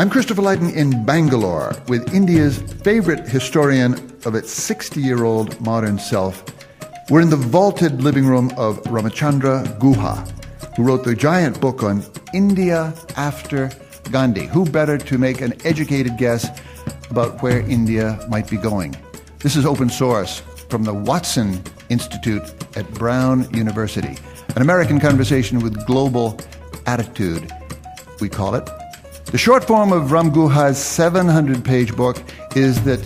I'm Christopher Lighton in Bangalore with India's favorite historian of its 60-year-old modern self. We're in the vaulted living room of Ramachandra Guha, who wrote the giant book on India after Gandhi. Who better to make an educated guess about where India might be going? This is open source from the Watson Institute at Brown University. An American conversation with global attitude, we call it. The short form of Ram Guha's 700-page book is that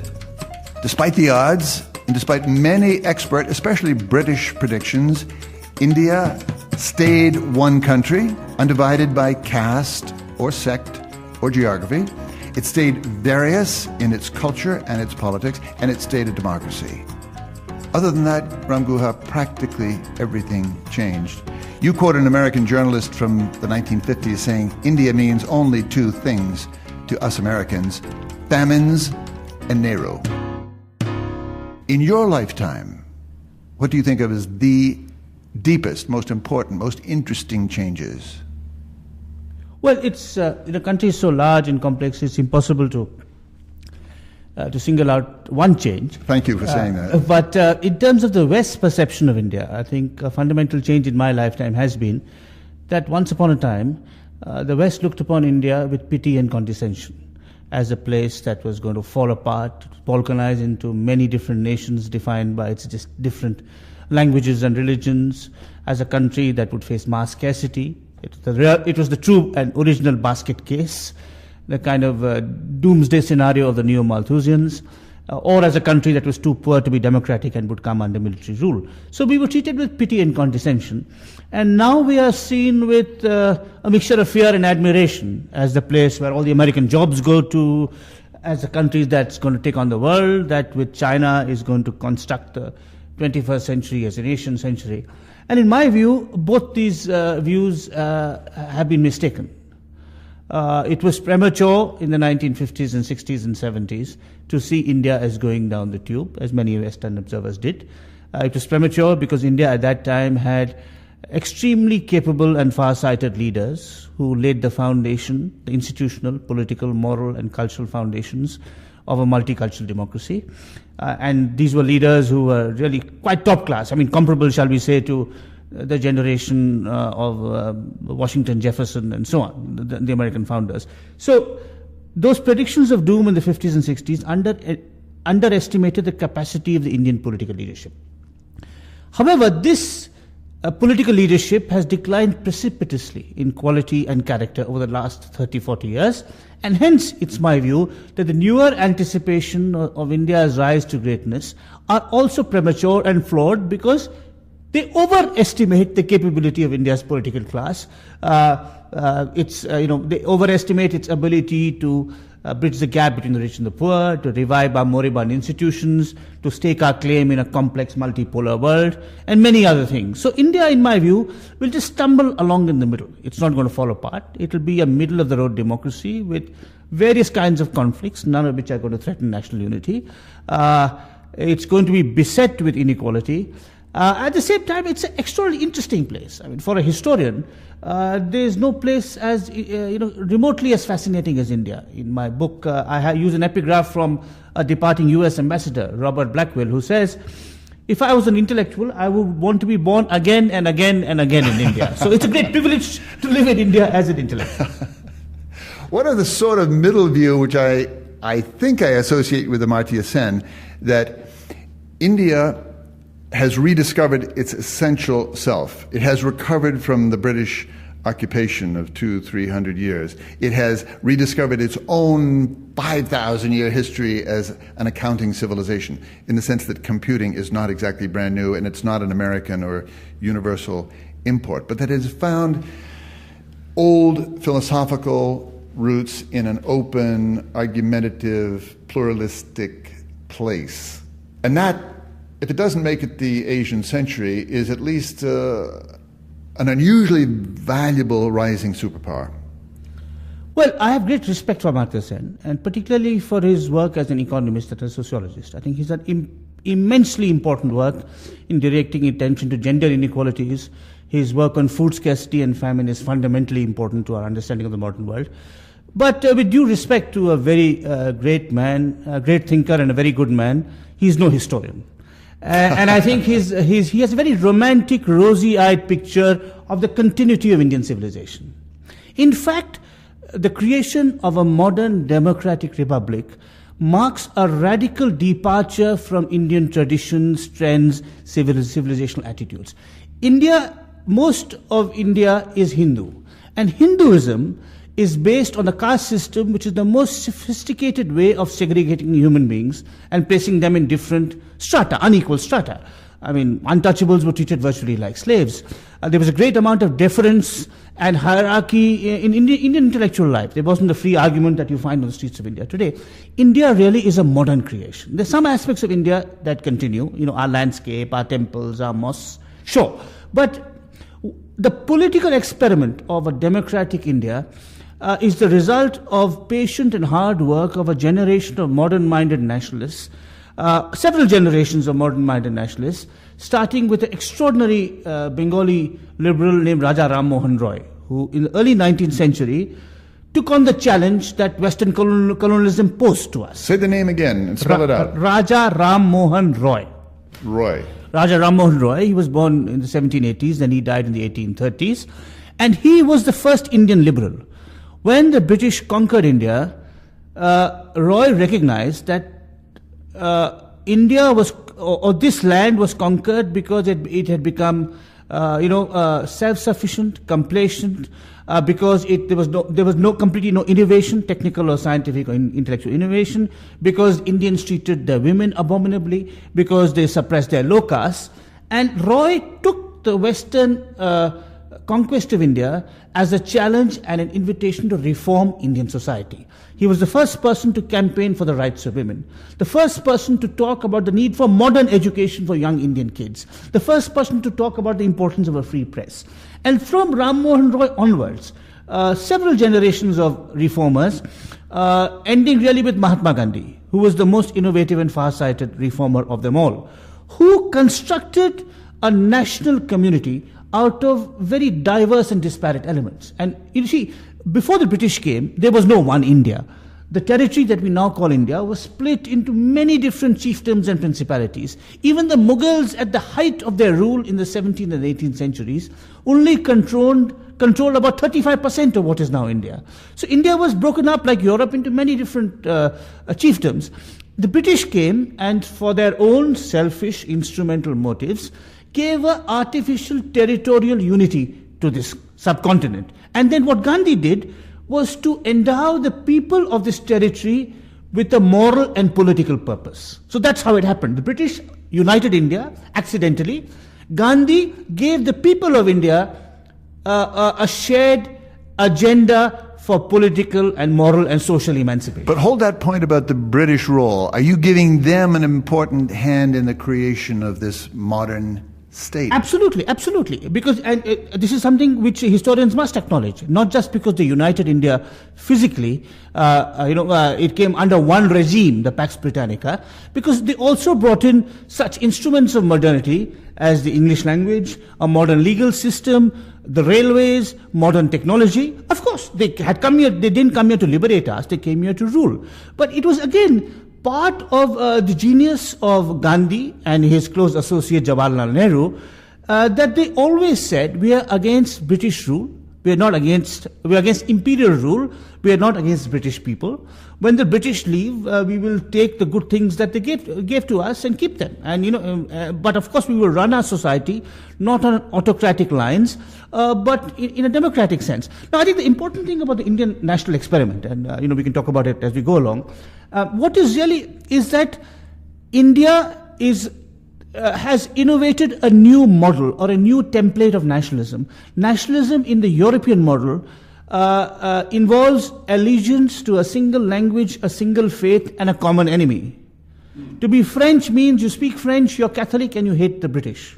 despite the odds, and despite many expert, especially British predictions, India stayed one country, undivided by caste or sect or geography. It stayed various in its culture and its politics, and it stayed a democracy. Other than that, Ram Guha, practically everything changed. You quote an American journalist from the 1950s saying, India means only two things to us Americans, famines and Nehru. In your lifetime, what do you think of as the deepest, most important, most interesting changes? Well, it's the country is so large and complex, it's impossible to single out one change. Thank you for saying that. But in terms of the West's perception of India, I think a fundamental change in my lifetime has been that once upon a time, the West looked upon India with pity and condescension as a place that was going to fall apart, balkanize into many different nations defined by its just different languages and religions, as a country that would face mass scarcity. It was the true and original basket case, the kind of doomsday scenario of the Neo-Malthusians, or as a country that was too poor to be democratic and would come under military rule. So we were treated with pity and condescension. And now we are seen with a mixture of fear and admiration as the place where all the American jobs go to, as a country that's going to take on the world, that with China is going to construct the 21st century as a nation century. And in my view, both these views have been mistaken. It was premature in the 1950s and 60s and 70s to see India as going down the tube, as many Western observers did. It was premature because India at that time had extremely capable and far-sighted leaders who laid the foundation, the institutional, political, moral, and cultural foundations of a multicultural democracy. And these were leaders who were really quite top class. I mean, comparable, shall we say, to the generation of Washington, Jefferson, and so on, the American founders. So those predictions of doom in the 50s and 60s underestimated the capacity of the Indian political leadership. However, this political leadership has declined precipitously in quality and character over the last 30, 40 years. And hence, it's my view that the newer anticipation of India's rise to greatness are also premature and flawed because they overestimate the capability of India's political class. They overestimate its ability to bridge the gap between the rich and the poor, to revive our moribund institutions, to stake our claim in a complex multipolar world, and many other things. So India, in my view, will just stumble along in the middle. It's not going to fall apart. It will be a middle-of-the-road democracy with various kinds of conflicts, none of which are going to threaten national unity. It's going to be beset with inequality. At the same time, it's an extraordinarily interesting place. I mean, for a historian, there is no place as remotely as fascinating as India. In my book, I use an epigraph from a departing U.S. ambassador, Robert Blackwell, who says, "If I was an intellectual, I would want to be born again and again and again in India." So it's a great privilege to live in India as an intellectual. What are the sort of middle view, which I think I associate with Amartya Sen, that India has rediscovered its essential self. It has recovered from the British occupation of 200-300 years. It has rediscovered its own 5,000-year history as an accounting civilization, in the sense that computing is not exactly brand new and it's not an American or universal import, but that it has found old philosophical roots in an open, argumentative, pluralistic place. And that, if it doesn't make it the Asian century, is at least an unusually valuable rising superpower. Well, I have great respect for Amartya Sen, and particularly for his work as an economist and a sociologist. I think he's done immensely important work in directing attention to gender inequalities. His work on food scarcity and famine is fundamentally important to our understanding of the modern world. But with due respect to a very great man, a great thinker and a very good man, he's no historian. And I think he has a very romantic, rosy-eyed picture of the continuity of Indian civilization. In fact, the creation of a modern democratic republic marks a radical departure from Indian traditions, trends, civilizational attitudes. Most of India is Hindu, and Hinduism is based on the caste system, which is the most sophisticated way of segregating human beings and placing them in different strata, unequal strata. I mean, untouchables were treated virtually like slaves. There was a great amount of deference and hierarchy in Indian intellectual life. There wasn't the free argument that you find on the streets of India today. India really is a modern creation. There's some aspects of India that continue, our landscape, our temples, our mosques, sure. But the political experiment of a democratic India is the result of patient and hard work of a generation of modern-minded nationalists, several generations of modern-minded nationalists, starting with an extraordinary Bengali liberal named Raja Ram Mohan Roy, who in the early 19th century took on the challenge that Western colonialism posed to us. Say the name again and spell it out. Raja Ram Mohan Roy. Raja Ram Mohan Roy, he was born in the 1780s and he died in the 1830s. And he was the first Indian liberal. When the British conquered India, Roy recognized that India was, or this land was conquered because it had become, self-sufficient, complacent, because there was completely no innovation, technical or scientific or intellectual innovation, because Indians treated their women abominably, because they suppressed their low castes. And Roy took the Western conquest of India as a challenge and an invitation to reform Indian society. He was the first person to campaign for the rights of women, the first person to talk about the need for modern education for young Indian kids, the first person to talk about the importance of a free press. And from Ram Mohan Roy onwards, several generations of reformers, ending really with Mahatma Gandhi, who was the most innovative and far-sighted reformer of them all, who constructed a national community out of very diverse and disparate elements. And you see, before the British came, there was no one India. The territory that we now call India was split into many different chiefdoms and principalities. Even the Mughals, at the height of their rule in the 17th and 18th centuries, only controlled about 35% of what is now India. So India was broken up like Europe into many different chiefdoms. The British came and for their own selfish instrumental motives gave an artificial territorial unity to this subcontinent. And then what Gandhi did was to endow the people of this territory with a moral and political purpose. So that's how it happened. The British united India accidentally. Gandhi gave the people of India a shared agenda for political and moral and social emancipation. But hold that point about the British role. Are you giving them an important hand in the creation of this modern state? Absolutely, absolutely. Because this is something which historians must acknowledge. Not just because they united India physically, it came under one regime, the Pax Britannica, because they also brought in such instruments of modernity as the English language, a modern legal system, the railways, modern technology. Of course, they had come here. They didn't come here to liberate us. They came here to rule. But it was again part of the genius of Gandhi and his close associate Jawaharlal Nehru, that they always said, we are against British rule, we are against imperial rule, we are not against British people. When the British leave, we will take the good things that they gave to us and keep them. And but of course we will run our society not on autocratic lines, but in a democratic sense. Now I think the important thing about the Indian national experiment, and we can talk about it as we go along, what is really is that India has innovated a new model or a new template of nationalism. Nationalism in the European model involves allegiance to a single language, a single faith, and a common enemy. To be French means you speak French, you're Catholic, and you hate the British.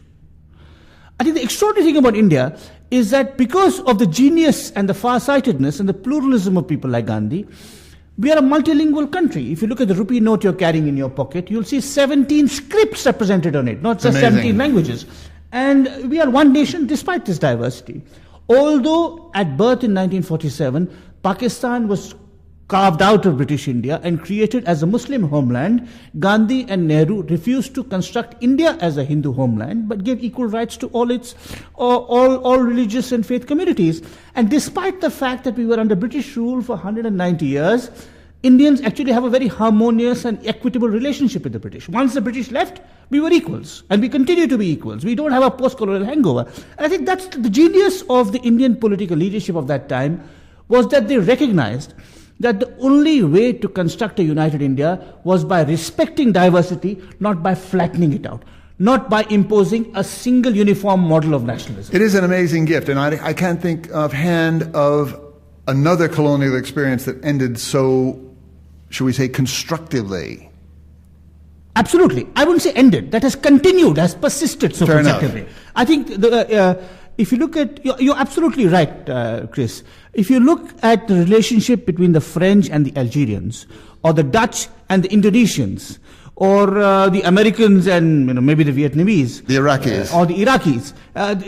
I think the extraordinary thing about India is that because of the genius and the far-sightedness and the pluralism of people like Gandhi, we are a multilingual country. If you look at the rupee note you're carrying in your pocket, you'll see 17 scripts represented on it, not just 17 languages. And we are one nation despite this diversity. Although at birth in 1947, Pakistan was carved out of British India and created as a Muslim homeland, Gandhi and Nehru refused to construct India as a Hindu homeland, but gave equal rights to all religious and faith communities. And despite the fact that we were under British rule for 190 years, Indians actually have a very harmonious and equitable relationship with the British. Once the British left, we were equals, and we continue to be equals. We don't have a post-colonial hangover. And I think that's the genius of the Indian political leadership of that time, was that they recognized that the only way to construct a united India was by respecting diversity, not by flattening it out, not by imposing a single uniform model of nationalism. It is an amazing gift, and I can't think offhand of another colonial experience that ended so, shall we say, constructively. Absolutely. I wouldn't say ended. That has continued, has persisted so Fair constructively. enough. I think if you look at, you're absolutely right, Chris. If you look at the relationship between the French and the Algerians, or the Dutch and the Indonesians, or the Americans and maybe the Vietnamese, the Iraqis, or the Iraqis,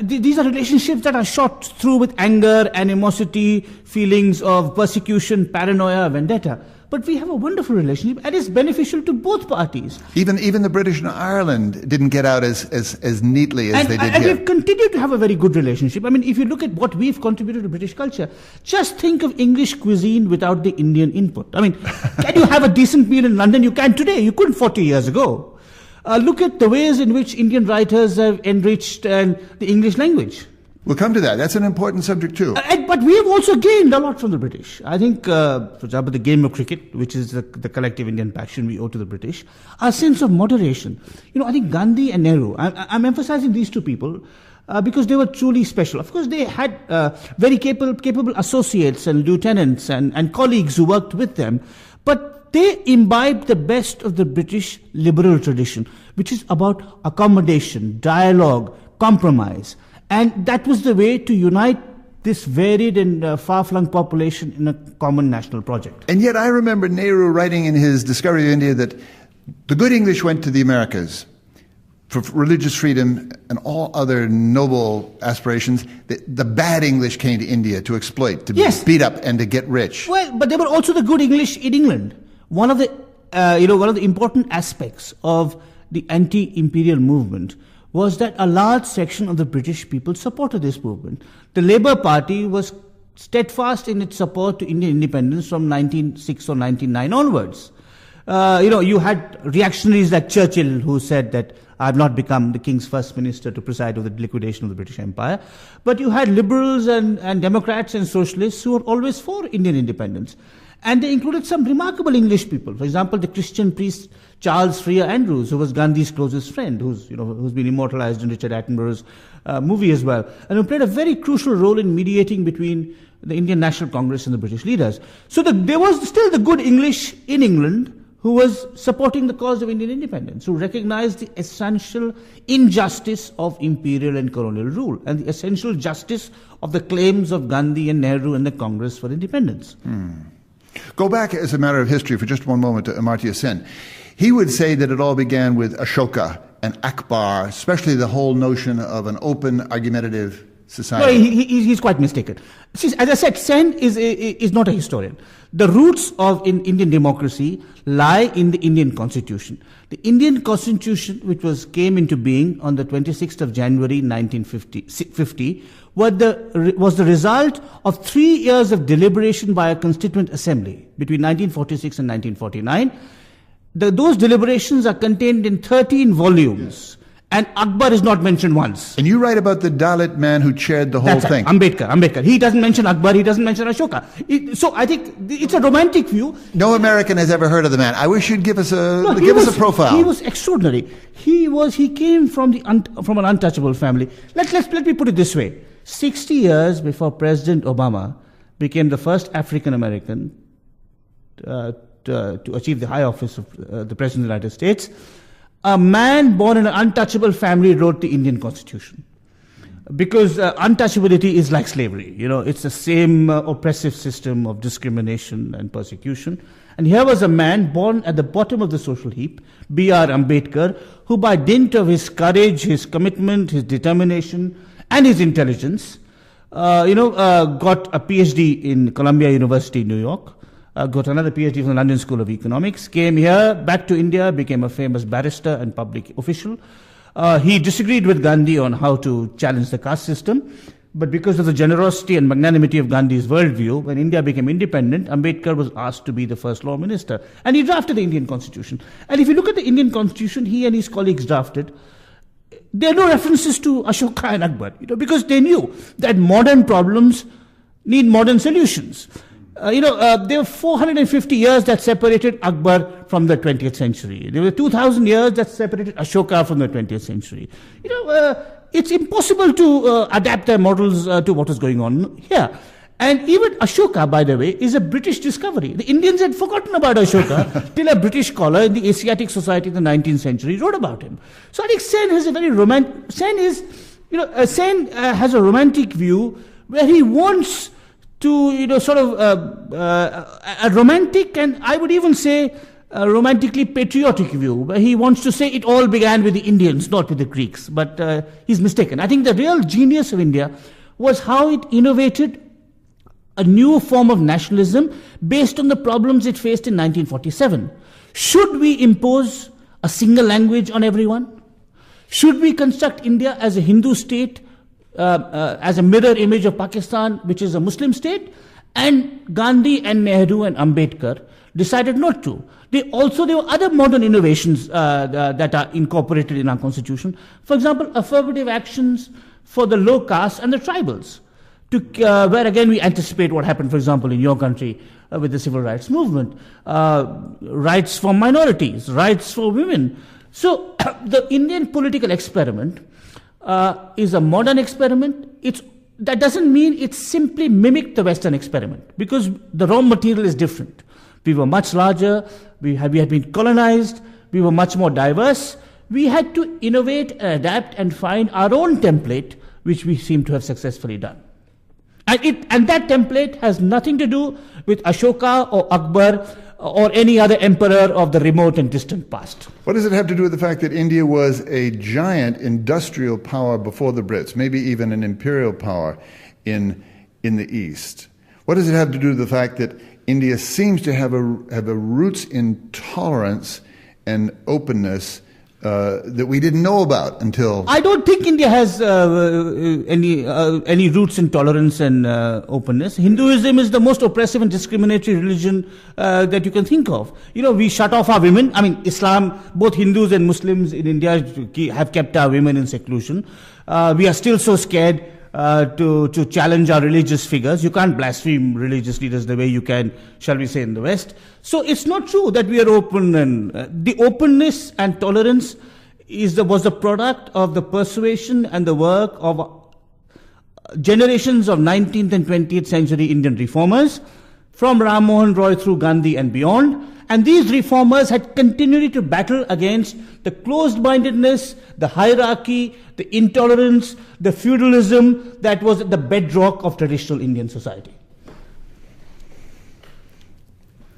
these are relationships that are shot through with anger, animosity, feelings of persecution, paranoia, vendetta. But we have a wonderful relationship, and it's beneficial to both parties. Even the British in Ireland didn't get out as neatly as they did and here. we've continued to have a very good relationship. I mean, if you look at what we've contributed to British culture, just think of English cuisine without the Indian input. I mean, can you have a decent meal in London? You can today. You couldn't 40 years ago. Look at the ways in which Indian writers have enriched the English language. We'll come to that. That's an important subject too. But we have also gained a lot from the British. I think, for example, the game of cricket, which is the collective Indian passion we owe to the British, our sense of moderation. I think Gandhi and Nehru, I'm emphasizing these two people because they were truly special. Of course, they had very capable associates and lieutenants and colleagues who worked with them, but they imbibed the best of the British liberal tradition, which is about accommodation, dialogue, compromise. And that was the way to unite this varied and far-flung population in a common national project. And yet I remember Nehru writing in his Discovery of India that the good English went to the Americas for religious freedom and all other noble aspirations. The bad English came to India to exploit, to beat up and to get rich. Well, but there were also the good English in England. One of the important aspects of the anti-imperial movement was that a large section of the British people supported this movement. The Labour Party was steadfast in its support to Indian independence from 1906 or 1909 onwards. You had reactionaries like Churchill, who said that I have not become the king's first minister to preside over the liquidation of the British Empire. But you had liberals and Democrats and socialists who were always for Indian independence. And they included some remarkable English people. For example, the Christian priest Charles Freer Andrews, who was Gandhi's closest friend, who's been immortalized in Richard Attenborough's movie as well, and who played a very crucial role in mediating between the Indian National Congress and the British leaders. So there was still the good English in England who was supporting the cause of Indian independence, who recognized the essential injustice of imperial and colonial rule and the essential justice of the claims of Gandhi and Nehru and the Congress for independence. Go back as a matter of history for just one moment to Amartya Sen. He would say that it all began with Ashoka and Akbar, especially the whole notion of an open, argumentative society. No, he's quite mistaken. See, as I said, Sen is not a historian. The roots of Indian democracy lie in the Indian Constitution. The Indian Constitution, which came into being on the 26th of January 1950, was the result of 3 years of deliberation by a constituent assembly between 1946 and 1949. Those deliberations are contained in 13 volumes. And Akbar is not mentioned once. And you write about the Dalit man who chaired the whole thing. Ambedkar. He doesn't mention Akbar, he doesn't mention Ashoka. So I think it's a romantic view. No American has ever heard of the man. I wish you'd give us a profile. He was extraordinary. He came from an untouchable family. Let me put it this way. 60 years before President Obama became the first African American to achieve the high office of the President of the United States, a man born in an untouchable family wrote the Indian Constitution. Because untouchability is like slavery. It's the same oppressive system of discrimination and persecution. And here was a man born at the bottom of the social heap, B.R. Ambedkar, who by dint of his courage, his commitment, his determination, and his intelligence, got a PhD in Columbia University, New York, got another PhD from the London School of Economics, came here, back to India, became a famous barrister and public official. He disagreed with Gandhi on how to challenge the caste system, but because of the generosity and magnanimity of Gandhi's worldview, when India became independent, Ambedkar was asked to be the first law minister. And he drafted the Indian constitution. And if you look at the Indian constitution he and his colleagues drafted, there are no references to Ashoka and Akbar, because they knew that modern problems need modern solutions. There were 450 years that separated Akbar from the 20th century. There were 2,000 years that separated Ashoka from the 20th century. It's impossible to adapt their models to what is going on here. And even Ashoka, by the way, is a British discovery. The Indians had forgotten about Ashoka till a British scholar in the Asiatic Society in the 19th century wrote about him. So I think Sen has a very romantic. Sen has a romantic view where he wants to, a romantic, and I would even say a romantically patriotic view, where he wants to say it all began with the Indians, not with the Greeks. But he's mistaken. I think the real genius of India was how it innovated a new form of nationalism based on the problems it faced in 1947. Should we impose a single language on everyone? Should we construct India as a Hindu state, as a mirror image of Pakistan, which is a Muslim state? And Gandhi and Nehru and Ambedkar decided not to. There were other modern innovations that are incorporated in our constitution. For example, affirmative actions for the low caste and the tribals, where again we anticipate what happened, for example, in your country with the civil rights movement, rights for minorities, rights for women. So the Indian political experiment is a modern experiment. That doesn't mean it simply mimicked the Western experiment, because the raw material is different. We were much larger, we had been colonized, we were much more diverse. We had to innovate and adapt and find our own template, which we seem to have successfully done. And that template has nothing to do with Ashoka or Akbar or any other emperor of the remote and distant past. What does it have to do with the fact that India was a giant industrial power before the Brits, maybe even an imperial power in the East? What does it have to do with the fact that India seems to have a roots in tolerance and openness that we didn't know about until... I don't think India has any roots in tolerance and openness. Hinduism is the most oppressive and discriminatory religion that you can think of. We shut off our women. I mean, Islam, both Hindus and Muslims in India have kept our women in seclusion. We are still so scared to challenge our religious figures. You can't blaspheme religious leaders the way you can, shall we say, in the West. So it's not true that we are open, and the openness and tolerance was the product of the persuasion and the work of generations of 19th and 20th century Indian reformers, from Ram Mohan Roy through Gandhi and beyond. And these reformers had continued to battle against the closed-mindedness, the hierarchy, the intolerance, the feudalism that was at the bedrock of traditional Indian society.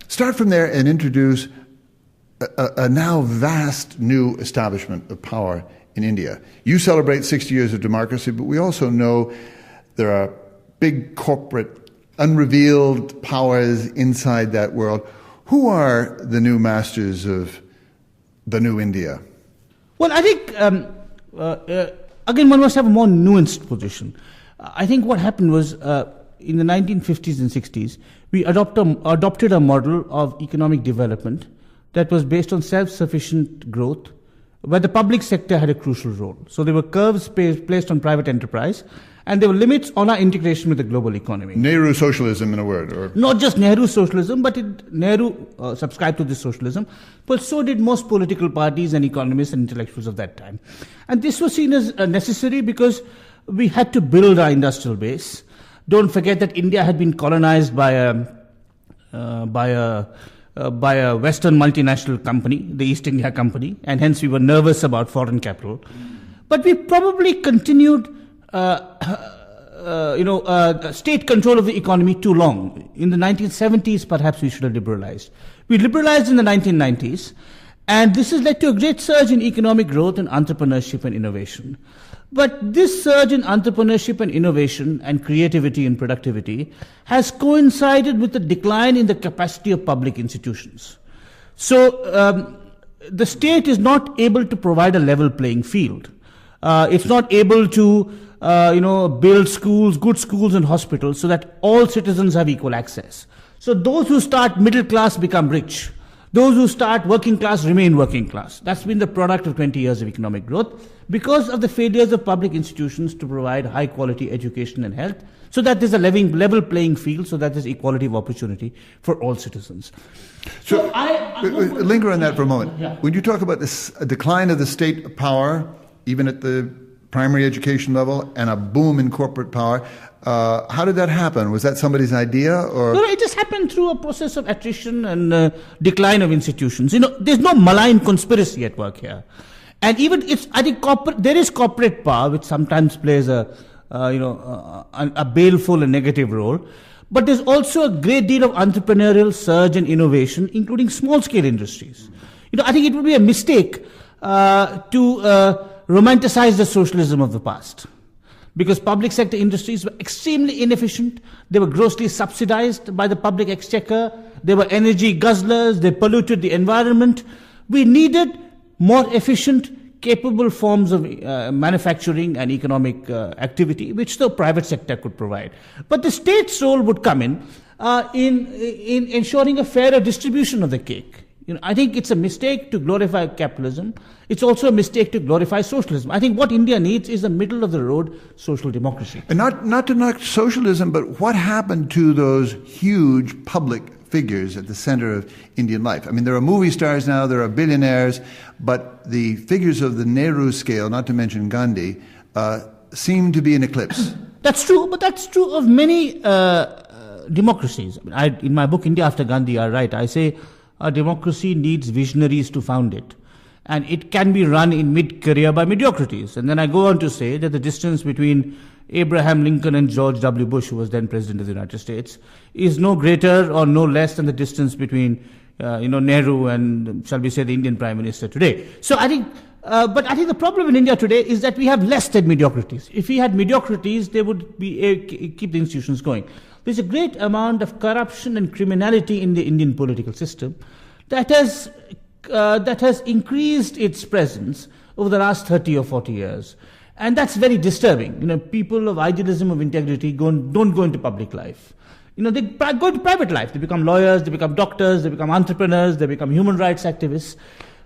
Start from there and introduce a now vast new establishment of power in India. You celebrate 60 years of democracy, but we also know there are big corporate, unrevealed powers inside that world. Who are the new masters of the new India? Well, I think, again, one must have a more nuanced position. I think what happened was, in the 1950s and 60s, we adopted a model of economic development that was based on self-sufficient growth, where the public sector had a crucial role. So there were curves placed on private enterprise, and there were limits on our integration with the global economy. Nehru socialism, in a word. Or not just Nehru socialism, but Nehru subscribed to this socialism, but so did most political parties and economists and intellectuals of that time. And this was seen as necessary because we had to build our industrial base. Don't forget that India had been colonized by a Western multinational company, the East India Company, and hence we were nervous about foreign capital. But we probably continued state control of the economy too long. In the 1970s, perhaps we should have liberalized. We liberalized in the 1990s, And this has led to a great surge in economic growth and entrepreneurship and innovation. But this surge in entrepreneurship and innovation and creativity and productivity has coincided with the decline in the capacity of public institutions. So the state is not able to provide a level playing field. It's not able to build schools, good schools and hospitals so that all citizens have equal access. So those who start middle class become rich. Those who start working class remain working class. That's been the product of 20 years of economic growth because of the failures of public institutions to provide high quality education and health so that there's a level playing field, so that there's equality of opportunity for all citizens. So linger on that for a moment. Yeah. When you talk about this decline of the state power, even at the primary education level, and a boom in corporate power, how did that happen? Was that somebody's idea, or? No, it just happened through a process of attrition and decline of institutions. There's no malign conspiracy at work here, and even there is corporate power, which sometimes plays a baleful and negative role. But there's also a great deal of entrepreneurial surge and innovation, including small-scale industries. I think it would be a mistake to romanticize the socialism of the past, because public sector industries were extremely inefficient. They were grossly subsidized by the public exchequer. They were energy guzzlers. They polluted the environment. We needed more efficient, capable forms of manufacturing and economic activity, which the private sector could provide. But the state's role would come in ensuring a fairer distribution of the cake. I think it's a mistake to glorify capitalism. It's also a mistake to glorify socialism. I think what India needs is a middle-of-the-road social democracy. And not to knock socialism, but what happened to those huge public figures at the center of Indian life? I mean, there are movie stars now, there are billionaires, but the figures of the Nehru scale, not to mention Gandhi, seem to be in eclipse. That's true, but that's true of many democracies. In my book, India After Gandhi, I write, I say, a democracy needs visionaries to found it. And it can be run in mid-career by mediocrities. And then I go on to say that the distance between Abraham Lincoln and George W. Bush, who was then President of the United States, is no greater or no less than the distance between Nehru and, shall we say, the Indian Prime Minister today. So I think, but I think the problem in India today is that we have less than mediocrities. If we had mediocrities, they would keep the institutions going. There's a great amount of corruption and criminality in the Indian political system that has increased its presence over the last 30 or 40 years. And that's very disturbing. People of idealism, of integrity don't go into public life. They go into private life. They become lawyers, they become doctors, they become entrepreneurs, they become human rights activists.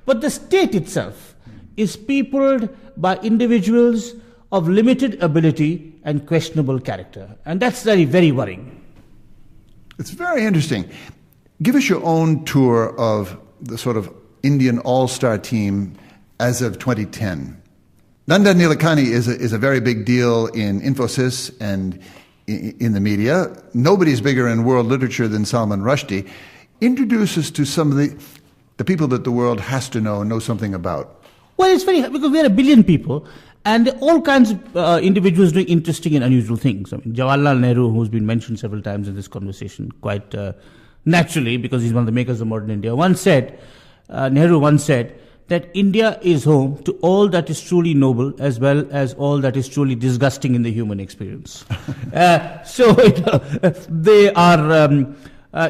But the state itself is peopled by individuals of limited ability and questionable character. And that's very, very worrying. It's very interesting. Give us your own tour of the sort of Indian all-star team as of 2010. Nandan Nilekani is a very big deal in Infosys and in the media. Nobody's bigger in world literature than Salman Rushdie. Introduce us to some of the people that the world has to know something about. Well, it's very, because we're 1 billion people, and all kinds of individuals doing interesting and unusual things. I mean, Jawaharlal Nehru, who's been mentioned several times in this conversation, quite naturally, because he's one of the makers of modern India, Nehru once said that India is home to all that is truly noble as well as all that is truly disgusting in the human experience.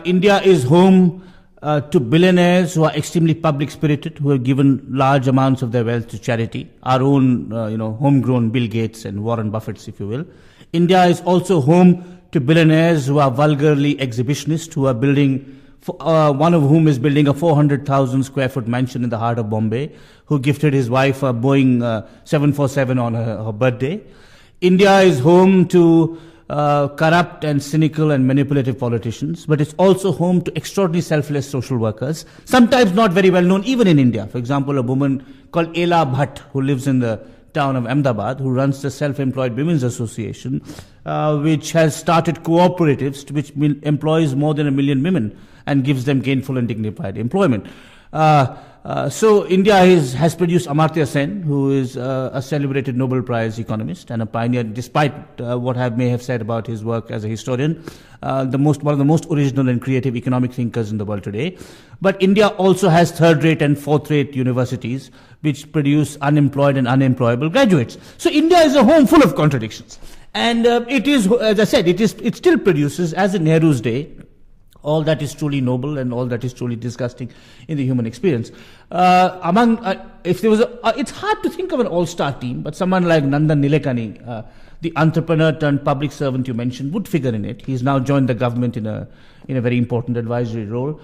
India is home to billionaires who are extremely public-spirited, who have given large amounts of their wealth to charity, our own, homegrown Bill Gates and Warren Buffetts, if you will. India is also home to billionaires who are vulgarly exhibitionist, who are building, one of whom is building a 400,000 square foot mansion in the heart of Bombay, who gifted his wife a Boeing 747 on her birthday. India is home to corrupt and cynical and manipulative politicians, but it's also home to extraordinarily selfless social workers, sometimes not very well known even in India. For example, a woman called Ela Bhatt, who lives in the town of Ahmedabad, who runs the Self-Employed Women's Association, which has started cooperatives which employs more than 1 million women and gives them gainful and dignified employment. So India has produced Amartya Sen, who is a celebrated Nobel Prize economist and a pioneer, despite what I may have said about his work as a historian, one of the most original and creative economic thinkers in the world today. But India also has third-rate and fourth-rate universities which produce unemployed and unemployable graduates. So India is a home full of contradictions. And it is, as I said, it still produces, as in Nehru's day, all that is truly noble and all that is truly disgusting in the human experience. If there was it's hard to think of an all-star team, but someone like Nandan Nilekani, the entrepreneur turned public servant you mentioned, would figure in it. He's now joined the government in a very important advisory role.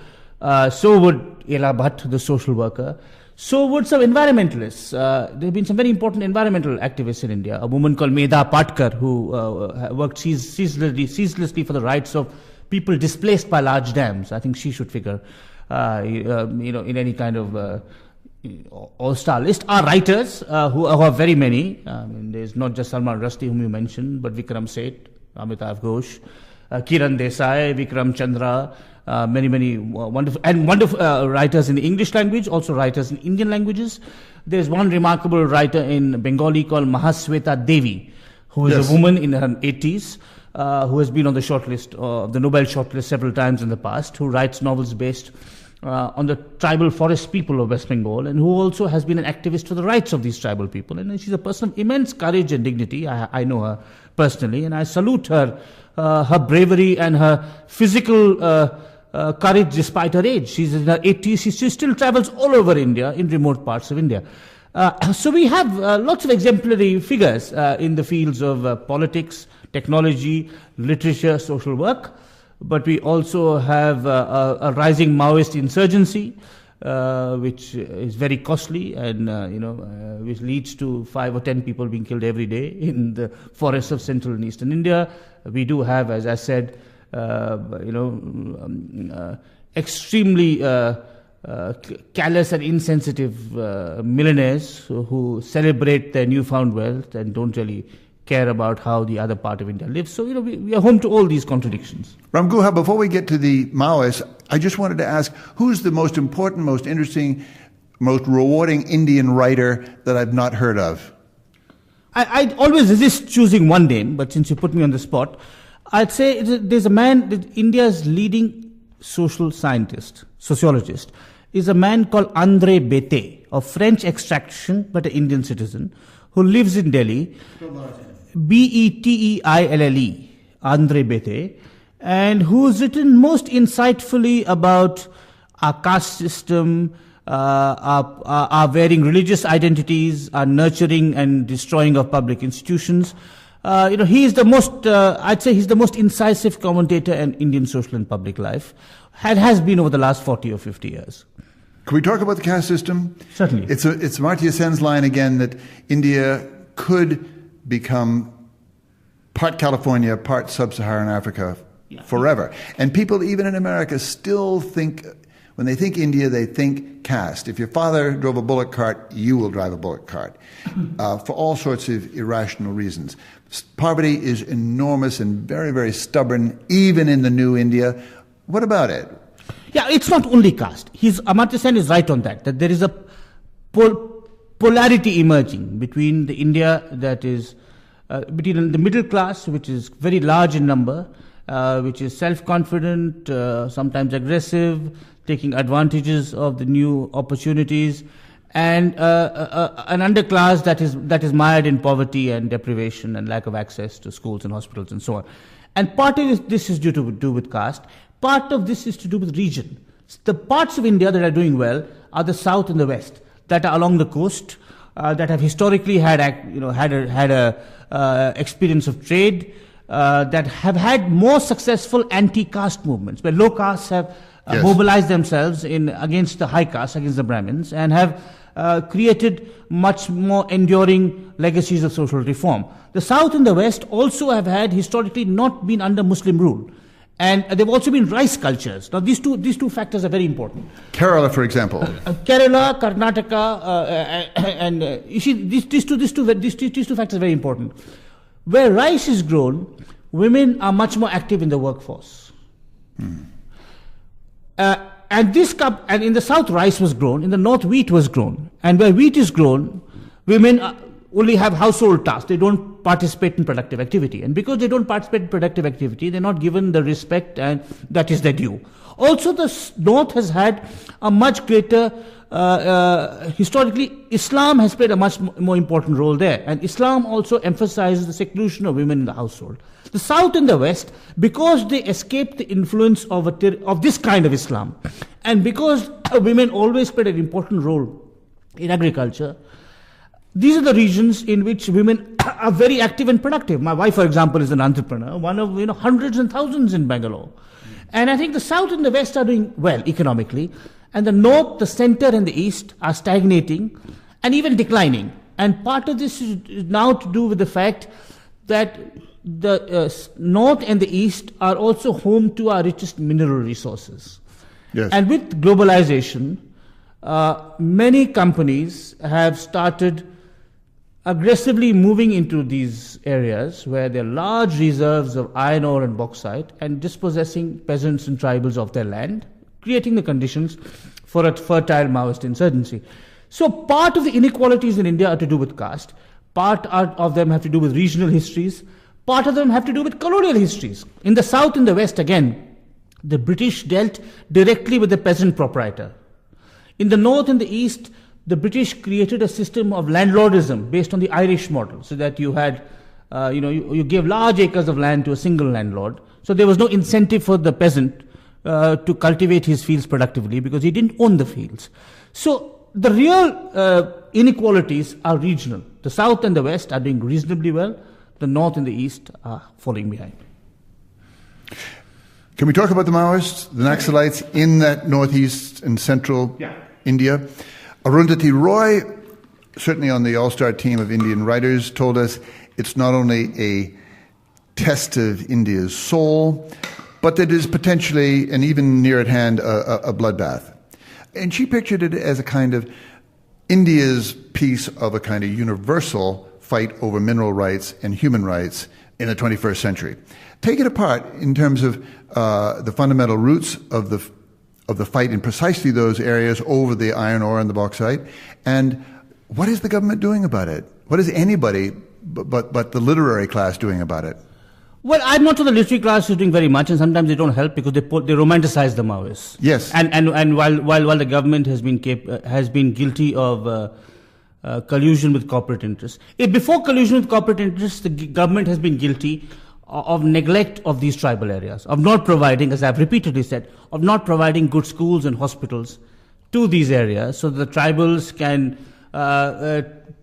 So would Ela Bhatt, the social worker. So would some environmentalists. There have been some very important environmental activists in India. A woman called Medha Patkar, who worked ceaselessly for the rights of people displaced by large dams. I think she should figure, in any kind of all-star list. Our writers, who are very many. There's not just Salman Rushdie, whom you mentioned, but Vikram Seth, Amitav Ghosh, Kiran Desai, Vikram Chandra, many wonderful writers in the English language, also writers in Indian languages. There's one remarkable writer in Bengali called Mahasweta Devi, who is a woman in her 80s, who has been on the shortlist, the Nobel shortlist several times in the past, who writes novels based on the tribal forest people of West Bengal, and who also has been an activist for the rights of these tribal people. And she's a person of immense courage and dignity. I know her personally, and I salute her bravery and her physical courage despite her age. She's in her 80s. She still travels all over India, in remote parts of India. So we have lots of exemplary figures in the fields of politics, technology, literature, social work, but we also have a rising Maoist insurgency, which is very costly and which leads to 5 or 10 people being killed every day in the forests of central and eastern India. We do have, as I said, extremely callous and insensitive millionaires who celebrate their newfound wealth and don't really care about how the other part of India lives. So, we are home to all these contradictions. Ram Guha, before we get to the Maoists, I just wanted to ask, who's the most important, most interesting, most rewarding Indian writer that I've not heard of? I always resist choosing one name, but since you put me on the spot, I'd say there's a man, India's leading social scientist, sociologist, is a man called André Bete, of French extraction, but an Indian citizen, who lives in Delhi. Beteille, André Bete, and who's written most insightfully about our caste system, our varying religious identities, our nurturing and destroying of public institutions. He is the most, I'd say he's the most incisive commentator in Indian social and public life, and has been over the last 40 or 50 years. Can we talk about the caste system? Certainly. It's Amartya Sen's line again that India could become part California, part sub-Saharan Africa forever. And people, even in America, still think, when they think India, they think caste. If your father drove a bullock cart, you will drive a bullock cart, for all sorts of irrational reasons. Poverty is enormous and very, very stubborn, even in the new India. What about it? Yeah, it's not only caste. Amartya Sen is right on that there is a polarity emerging between the India that is between the middle class, which is very large in number, which is self-confident, sometimes aggressive, taking advantages of the new opportunities, and an underclass that is mired in poverty and deprivation and lack of access to schools and hospitals and so on. And part of this is due to do with caste. Part of this is to do with region. The parts of India that are doing well are the south and the west, that are along the coast, that have historically had a experience of trade, that have had more successful anti-caste movements, where low castes have mobilized themselves against the high castes, against the Brahmins, and have created much more enduring legacies of social reform. The South and the West also have had historically not been under Muslim rule. And there have also been rice cultures. Now, these two factors are very important. Kerala, for example. Kerala, Karnataka, and you see, these two factors are very important. Where rice is grown, women are much more active in the workforce. And And and in the south, rice was grown. In the north, wheat was grown. And where wheat is grown, women only have household tasks. They don't participate in productive activity. And because they don't participate in productive activity, they're not given the respect and that is their due. Also, the north has had a much greater, historically, Islam has played a much more important role there. And Islam also emphasizes the seclusion of women in the household. The south and the west, because they escaped the influence of this kind of Islam, and because women always played an important role in agriculture, these are the regions in which women are very active and productive. My wife, for example, is an entrepreneur, one of hundreds and thousands in Bangalore. And I think the south and the west are doing well economically, and the north, the center, and the east are stagnating and even declining. And part of this is now to do with the fact that the north and the east are also home to our richest mineral resources. Yes. And with globalization, many companies have started aggressively moving into these areas where there are large reserves of iron ore and bauxite and dispossessing peasants and tribals of their land, creating the conditions for a fertile Maoist insurgency. So part of the inequalities in India are to do with caste, part of them have to do with regional histories, part of them have to do with colonial histories. In the south and the west, again, the British dealt directly with the peasant proprietor. In the north and the east, the British created a system of landlordism based on the Irish model, so that you had, you gave large acres of land to a single landlord. So there was no incentive for the peasant to cultivate his fields productively because he didn't own the fields. So the real inequalities are regional. The south and the west are doing reasonably well. The north and the east are falling behind. Can we talk about the Maoists, the Naxalites in that northeast and central India? Arundhati Roy, certainly on the all-star team of Indian writers, told us it's not only a test of India's soul, but that it is potentially, and even near at hand, a bloodbath. And she pictured it as a kind of India's piece of a kind of universal fight over mineral rights and human rights in the 21st century. Take it apart in terms of the fundamental roots of the fight in precisely those areas over the iron ore and the bauxite, and what is the government doing about it? What is anybody but the literary class doing about it? Well, I'm not sure the literary class is doing very much, and sometimes they don't help because they romanticize the Maoists. Yes. And while the government has been guilty of collusion with corporate interests, before collusion with corporate interests, the government has been guilty of neglect of these tribal areas, of not providing, as I've repeatedly said, of not providing good schools and hospitals to these areas so that the tribals can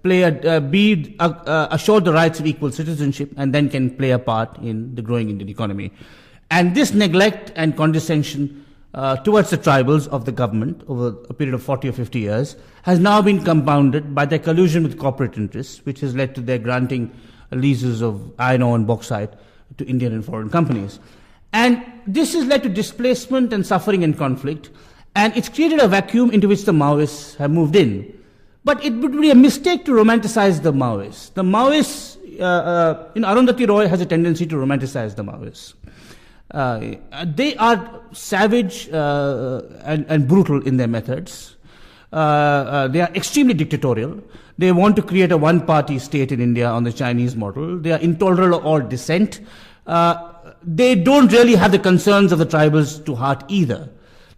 be assured the rights of equal citizenship and then can play a part in the growing Indian economy. And this neglect and condescension towards the tribals of the government over a period of 40 or 50 years has now been compounded by their collusion with corporate interests, which has led to their granting leases of iron ore and bauxite to Indian and foreign companies. And this has led to displacement and suffering and conflict, and it's created a vacuum into which the Maoists have moved in. But it would be a mistake to romanticize the Maoists. The Maoists, Arundhati Roy has a tendency to romanticize the Maoists. They are savage and brutal in their methods. They are extremely dictatorial. They want to create a one-party state in India on the Chinese model. They are intolerant of all dissent. They don't really have the concerns of the tribals to heart either.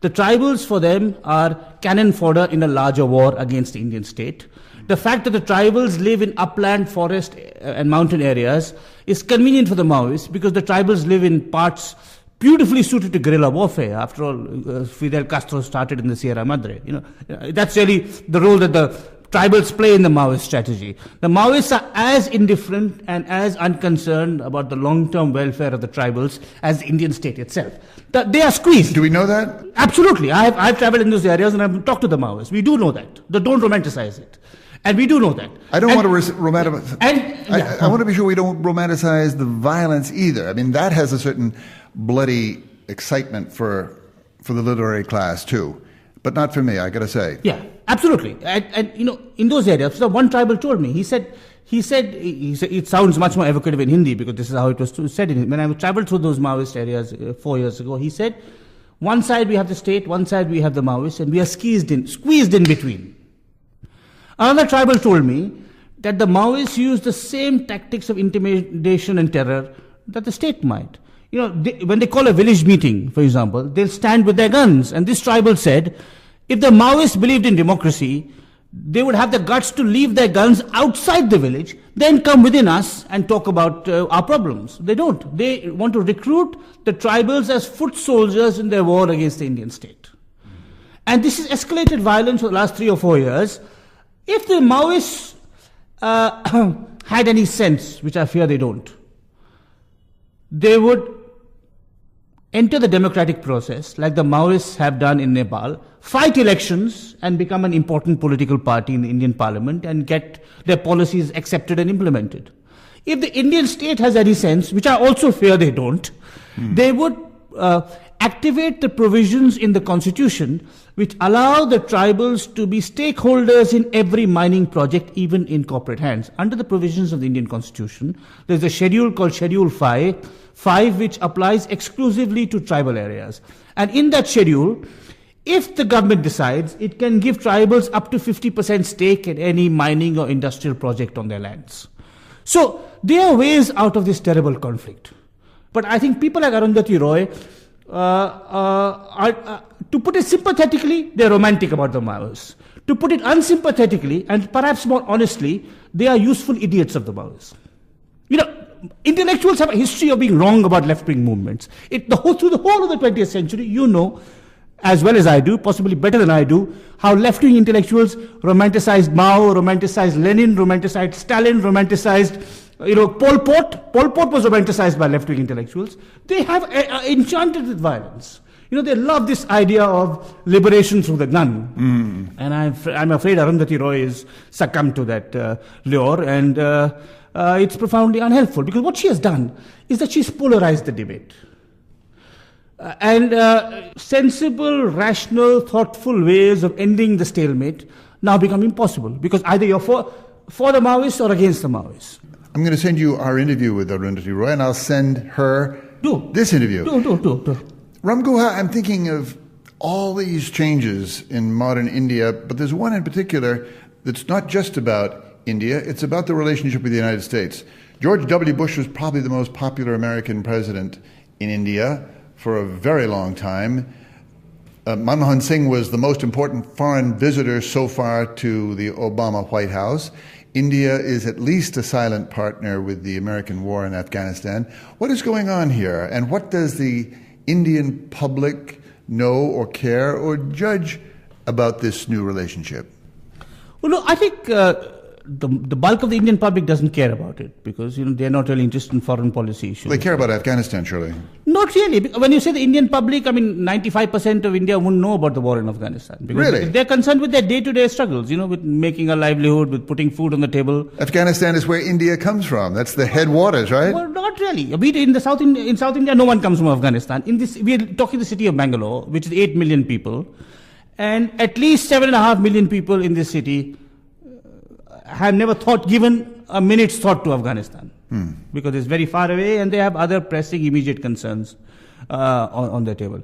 The tribals for them are cannon fodder in a larger war against the Indian state. The fact that the tribals live in upland, forest and mountain areas is convenient for the Maoists because the tribals live in parts beautifully suited to guerrilla warfare. After all, Fidel Castro started in the Sierra Madre. That's really the role that the tribals play in the Maoist strategy. The Maoists are as indifferent and as unconcerned about the long-term welfare of the tribals as the Indian state itself. They are squeezed. Do we know that? Absolutely. I've traveled in those areas and I've talked to the Maoists. We do know that. They don't romanticize it. And we do know that. I don't want to romanticize. I want to be sure we don't romanticize the violence either. I mean, that has a certain bloody excitement for the literary class too, but not for me, I got to say. Yeah, absolutely. And in those areas, so one tribal told me, he said, it sounds much more evocative in Hindi because this is how it was said. When I traveled through those Maoist areas 4 years ago, he said, One side we have the state, one side we have the Maoists, and we are squeezed in between. Another tribal told me that the Maoists use the same tactics of intimidation and terror that the state might. When they call a village meeting, for example, they'll stand with their guns. And this tribal said, if the Maoists believed in democracy, they would have the guts to leave their guns outside the village, then come within us and talk about our problems. They don't. They want to recruit the tribals as foot soldiers in their war against the Indian state. And this has escalated violence for the last 3 or 4 years. If the Maoists had any sense, which I fear they don't, they would enter the democratic process like the Maoists have done in Nepal, fight elections and become an important political party in the Indian parliament and get their policies accepted and implemented. If the Indian state has any sense, which I also fear they don't, they would activate the provisions in the constitution which allow the tribals to be stakeholders in every mining project, even in corporate hands. Under the provisions of the Indian constitution, there's a schedule called Schedule 5, which applies exclusively to tribal areas. And in that schedule, if the government decides, it can give tribals up to 50% stake in any mining or industrial project on their lands. So there are ways out of this terrible conflict. But I think people like Arundhati Roy, to put it sympathetically, they're romantic about the Maoists. To put it unsympathetically, and perhaps more honestly, they are useful idiots of the Maoists. Intellectuals have a history of being wrong about left-wing movements. Through the whole of the 20th century, as well as I do, possibly better than I do, how left-wing intellectuals romanticized Mao, romanticized Lenin, romanticized Stalin, romanticized Pol Pot. Pol Pot was romanticized by left-wing intellectuals. They have enchanted with violence. They love this idea of liberation through the gun. And I'm afraid Arundhati Roy is succumbed to that lure, and it's profoundly unhelpful, because what she has done is that she's polarized the debate. And sensible, rational, thoughtful ways of ending the stalemate now become impossible, because either you're for the Maoists or against the Maoists. I'm going to send you our interview with Arundhati Roy, and I'll send her this interview. Do. Ram Guha, I'm thinking of all these changes in modern India, but there's one in particular that's not just about India, it's about the relationship with the United States. George W. Bush was probably the most popular American president in India for a very long time. Manmohan Singh was the most important foreign visitor so far to the Obama White House. India is at least a silent partner with the American war in Afghanistan. What is going on here, and what does the Indian public know or care or judge about this new relationship? Well, no, I think the bulk of the Indian public doesn't care about it, because they're not really interested in foreign policy issues. They care about Afghanistan, surely. Not really. When you say the Indian public, 95% of India wouldn't know about the war in Afghanistan. Because really? They're concerned with their day-to-day struggles, with making a livelihood, with putting food on the table. Afghanistan is where India comes from. That's the headwaters, right? Well, not really. In South India, no one comes from Afghanistan. We are talking the city of Bangalore, which is 8 million people, and at least 7.5 million people in this city have never given a minute's thought to Afghanistan, because it's very far away and they have other pressing immediate concerns on their table.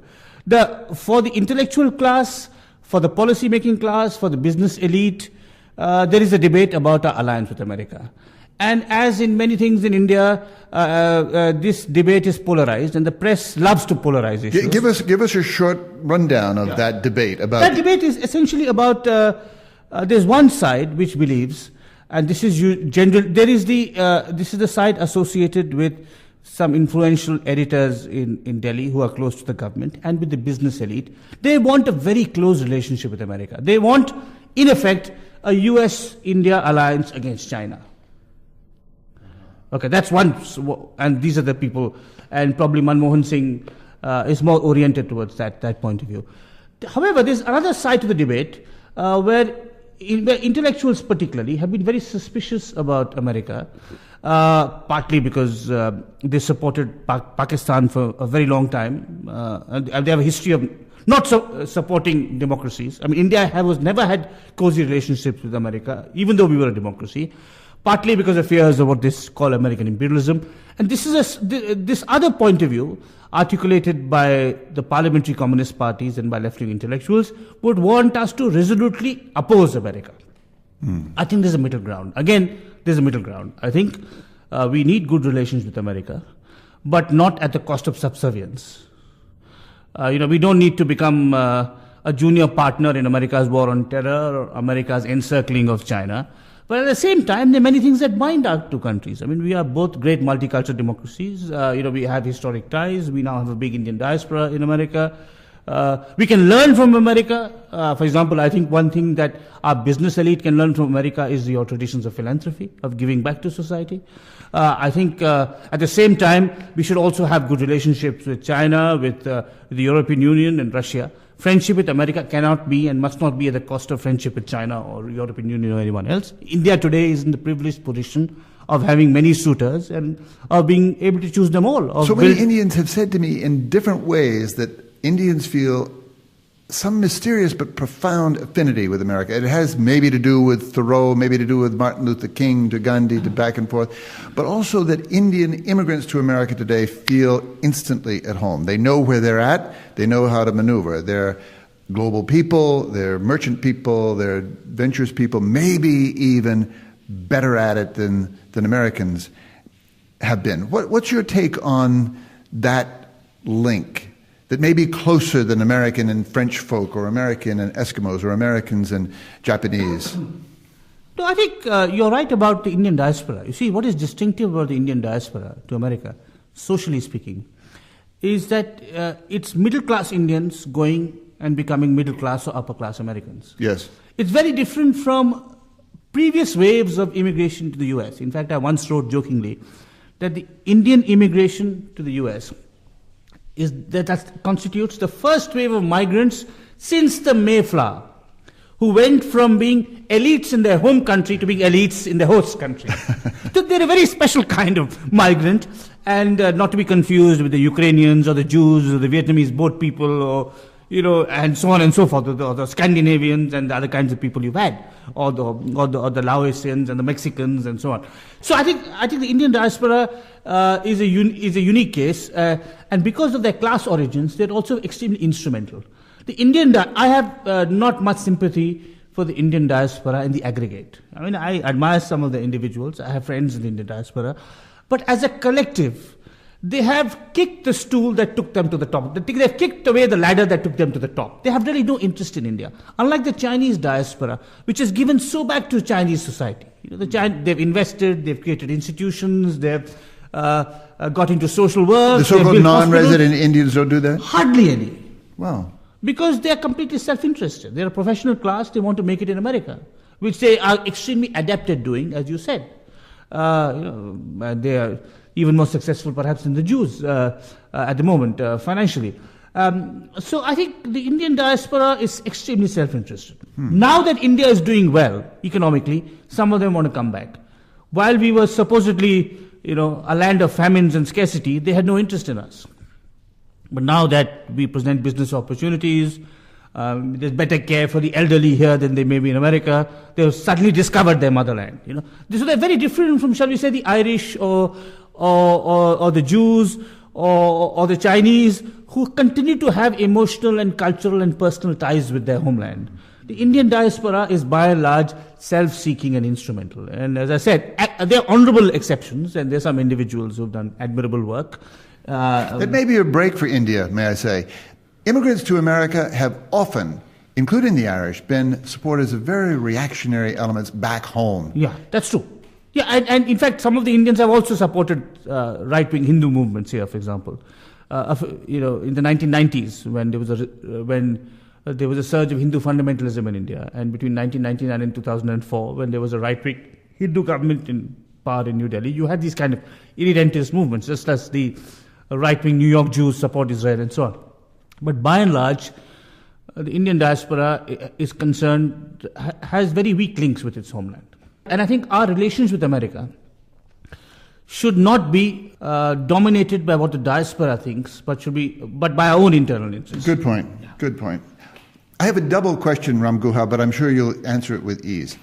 For the intellectual class, for the policy-making class, for the business elite, there is a debate about our alliance with America. And as in many things in India, this debate is polarized, and the press loves to polarize issues. Give us a short rundown of that debate. That debate is essentially about, there's one side which believes, and this is this is the side associated with some influential editors in Delhi who are close to the government and with the business elite. They want a very close relationship with America. They want, in effect, a US-India alliance against China. Okay, that's one, and these are the people, and probably Manmohan Singh is more oriented towards that point of view. However, there's another side to the debate where intellectuals particularly have been very suspicious about America, partly because they supported Pakistan for a very long time, and they have a history of not supporting democracies. India has never had cozy relationships with America, even though we were a democracy. partly because of fears of what they call American imperialism. And this is this other point of view, articulated by the parliamentary communist parties and by left-wing intellectuals, would want us to resolutely oppose America. I think there's a middle ground. Again, there's a middle ground. I think we need good relations with America, but not at the cost of subservience. We don't need to become a junior partner in America's war on terror or America's encircling of China. But at the same time, there are many things that bind our two countries. I mean, we are both great multicultural democracies. We have historic ties. We now have a big Indian diaspora in America. We can learn from America. For example, I think one thing that our business elite can learn from America is your traditions of philanthropy, of giving back to society. I think at the same time, we should also have good relationships with China, with the European Union and Russia. Friendship with America cannot be and must not be at the cost of friendship with China or European Union or anyone else. India today is in the privileged position of having many suitors and of being able to choose them all. So many Indians have said to me in different ways that Indians feel some mysterious but profound affinity with America. It has maybe to do with Thoreau, maybe to do with Martin Luther King, to Gandhi, to back and forth, but also that Indian immigrants to America today feel instantly at home. They know where they're at, they know how to maneuver. They're global people, they're merchant people, they're ventures people, maybe even better at it than Americans have been. What's your take on that link? That may be closer than American and French folk, or American and Eskimos, or Americans and Japanese? No, I think you're right about the Indian diaspora. You see, what is distinctive about the Indian diaspora to America, socially speaking, is that it's middle-class Indians going and becoming middle-class or upper-class Americans. Yes. It's very different from previous waves of immigration to the U.S. In fact, I once wrote jokingly that the Indian immigration to the U.S. that constitutes the first wave of migrants since the Mayflower, who went from being elites in their home country to being elites in the host country. So they're a very special kind of migrant, and not to be confused with the Ukrainians or the Jews or the Vietnamese boat people, or and so on and so forth, or the Scandinavians and the other kinds of people you've had, or the Laotians and the Mexicans and so on. So I think the Indian diaspora is a unique case, and because of their class origins, they're also extremely instrumental. I have not much sympathy for the Indian diaspora in the aggregate. I mean, I admire some of the individuals. I have friends in the Indian diaspora, but as a collective, they have kicked the stool that took them to the top. They've kicked away the ladder that took them to the top. They have really no interest in India. Unlike the Chinese diaspora, which has given so back to Chinese society. They've invested, they've created institutions, they've got into social work. The so-called non-resident Indians don't do that? Hardly any. Wow. Because they are completely self-interested. They're a professional class, they want to make it in America, which they are extremely adept at doing, as you said. They are even more successful perhaps than the Jews at the moment, financially. So I think the Indian diaspora is extremely self-interested. Now that India is doing well economically, some of them want to come back. While we were supposedly, a land of famines and scarcity, they had no interest in us. But now that we present business opportunities, there's better care for the elderly here than they may be in America, they've suddenly discovered their motherland. So they're very different from, shall we say, the Irish or the Jews or the Chinese, who continue to have emotional and cultural and personal ties with their homeland. The Indian diaspora is by and large self-seeking and instrumental. And as I said, there are honorable exceptions, and there are some individuals who have done admirable work. It may be a break for India, may I say. Immigrants to America have often, including the Irish, been supporters of very reactionary elements back home. Yeah, that's true. Yeah, and in fact, some of the Indians have also supported right-wing Hindu movements here, for example. In the 1990s, when there was a surge of Hindu fundamentalism in India, and between 1999 and 2004, when there was a right-wing Hindu government in power in New Delhi, you had these kind of irredentist movements, just as the right-wing New York Jews support Israel and so on. But by and large, the Indian diaspora is concerned, has very weak links with its homeland. And I think our relations with America should not be dominated by what the diaspora thinks, but by our own internal interests. Good point. Good point. I have a double question, Ram Guha, but I'm sure you'll answer it with ease.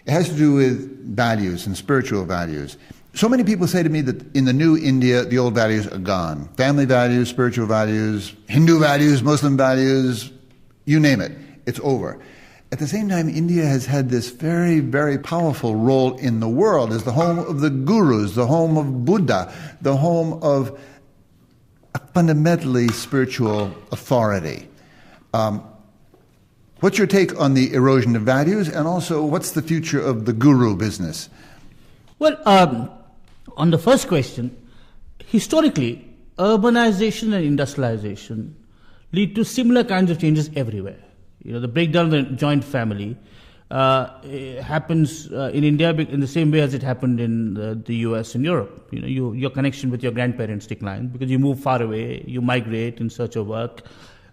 It has to do with values and spiritual values. So many people say to me that in the new India, the old values are gone. Family values, spiritual values, Hindu values, Muslim values, you name it, it's over. At the same time, India has had this very, very powerful role in the world as the home of the gurus, the home of Buddha, the home of a fundamentally spiritual authority. What's your take on the erosion of values, and also what's the future of the guru business? Well, on the first question, historically, urbanization and industrialization lead to similar kinds of changes everywhere. The breakdown of the joint family happens in India in the same way as it happened in the US and Europe. Your connection with your grandparents declines because you move far away, you migrate in search of work.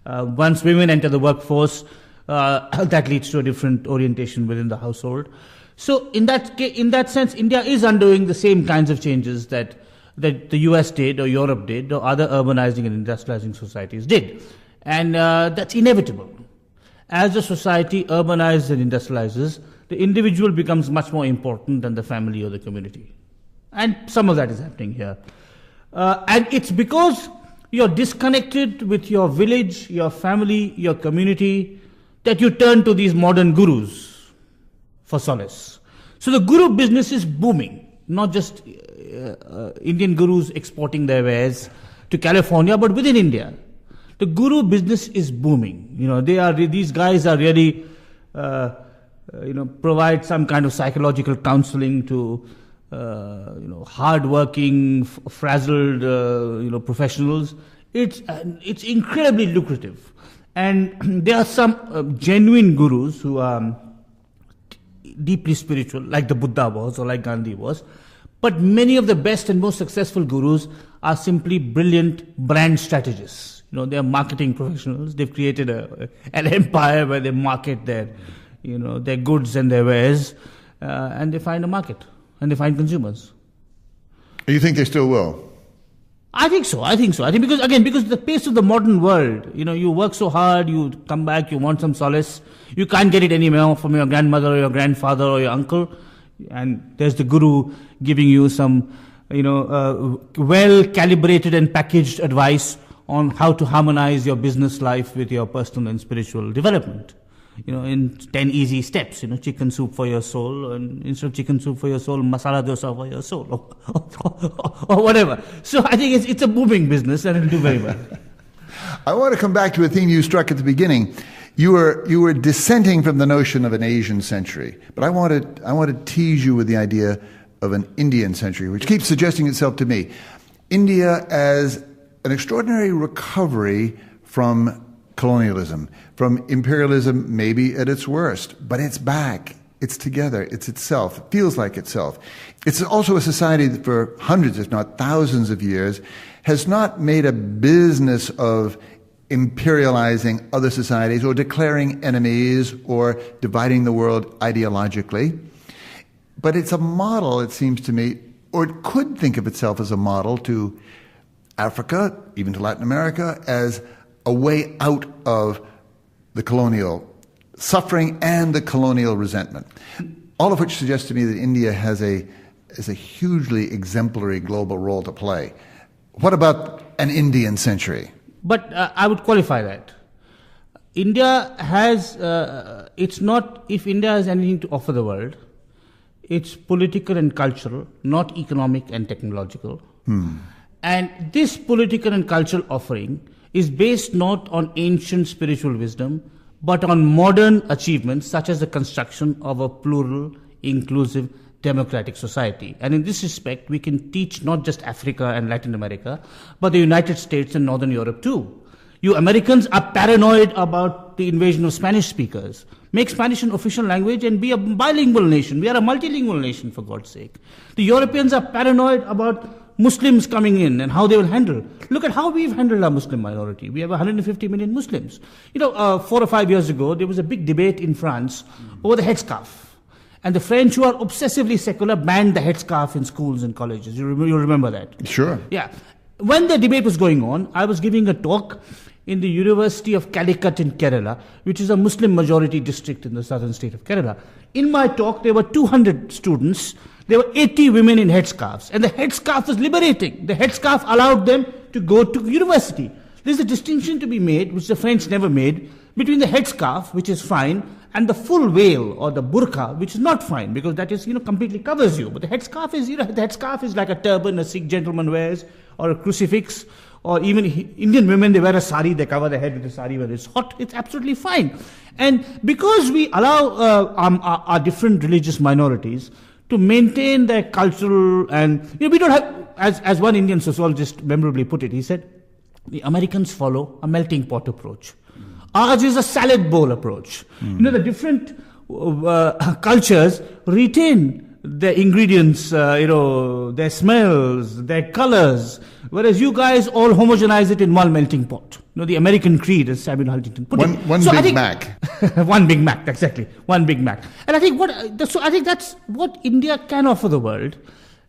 Once women enter the workforce, that leads to a different orientation within the household. So in that sense, India is undergoing the same kinds of changes that the US did or Europe did or other urbanizing and industrializing societies did. And that's inevitable. As the society urbanizes and industrializes, the individual becomes much more important than the family or the community. And some of that is happening here. And it's because you're disconnected with your village, your family, your community, that you turn to these modern gurus for solace. So the guru business is booming, not just Indian gurus exporting their wares to California, but within India. The guru business is booming. These guys are really, provide some kind of psychological counseling to, hardworking, frazzled, professionals. It's incredibly lucrative, and there are some genuine gurus who are deeply spiritual, like the Buddha was or like Gandhi was. But many of the best and most successful gurus are simply brilliant brand strategists. They're marketing professionals. They've created an empire where they market their goods and their wares, and they find a market and they find consumers. You think they still will? I think so. I think because the pace of the modern world, you work so hard, you come back, you want some solace, you can't get it anymore from your grandmother or your grandfather or your uncle, and there's the guru giving you some, well calibrated and packaged advice on how to harmonize your business life with your personal and spiritual development. In 10 easy steps, chicken soup for your soul, and instead of chicken soup for your soul, masala dosa for your soul, or whatever. So I think it's a booming business, and it'll do very well. I want to come back to a theme you struck at the beginning. You were dissenting from the notion of an Asian century, but I want to tease you with the idea of an Indian century, which keeps suggesting itself to me. India as an extraordinary recovery from colonialism, from imperialism maybe at its worst, but it's back, it's together, it's itself, it feels like itself. It's also a society that for hundreds, if not thousands of years, has not made a business of imperializing other societies or declaring enemies or dividing the world ideologically. But it's a model, it seems to me, or it could think of itself as a model to Africa, even to Latin America, as a way out of the colonial suffering and the colonial resentment. All of which suggests to me that India has a hugely exemplary global role to play. What about an Indian century? But I would qualify that. India has, if India has anything to offer the world, it's political and cultural, not economic and technological. And this political and cultural offering is based not on ancient spiritual wisdom, but on modern achievements such as the construction of a plural, inclusive, democratic society. And in this respect, we can teach not just Africa and Latin America, but the United States and Northern Europe too. You Americans are paranoid about the invasion of Spanish speakers. Make Spanish an official language and be a bilingual nation. We are a multilingual nation, for God's sake. The Europeans are paranoid about Muslims coming in and how they will handle. Look at how we've handled our Muslim minority. We have 150 million Muslims. 4 or 5 years ago, there was a big debate in France over the headscarf. And the French, who are obsessively secular, banned the headscarf in schools and colleges. You remember that? Sure. Yeah. When the debate was going on, I was giving a talk in the University of Calicut in Kerala, which is a Muslim majority district in the southern state of Kerala. In my talk, there were 200 students. There were 80 women in headscarves. And the headscarf was liberating. The headscarf allowed them to go to university. There's a distinction to be made, which the French never made, between the headscarf, which is fine, and the full veil or the burqa, which is not fine, because that is, completely covers you. But the headscarf is like a turban a Sikh gentleman wears, or a crucifix, or even Indian women, they wear a sari, they cover their head with a sari when it's hot. It's absolutely fine. And because we allow our different religious minorities to maintain their cultural and, we don't have, as one Indian sociologist memorably put it, he said, the Americans follow a melting pot approach. Ours is a salad bowl approach. The different cultures retain their ingredients, their smells, their colors, whereas you guys all homogenize it in one melting pot. The American creed, as Samuel Huntington put it. One Big Mac. One Big Mac, exactly. One Big Mac. And I think that's what India can offer the world,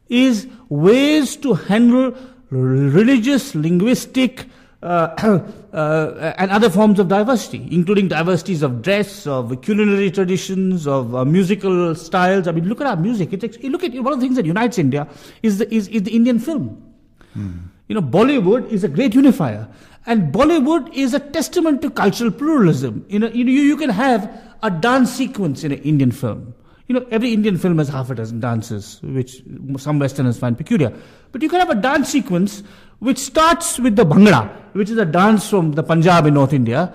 is ways to handle religious, linguistic, and other forms of diversity, including diversities of dress, of culinary traditions, of musical styles. I mean, look at our music. Look at one of the things that unites India is the Indian film. Bollywood is a great unifier, and Bollywood is a testament to cultural pluralism. You can have a dance sequence in an Indian film. Every Indian film has half a dozen dances, which some Westerners find peculiar. But you can have a dance sequence which starts with the Bhangra, which is a dance from the Punjab in North India,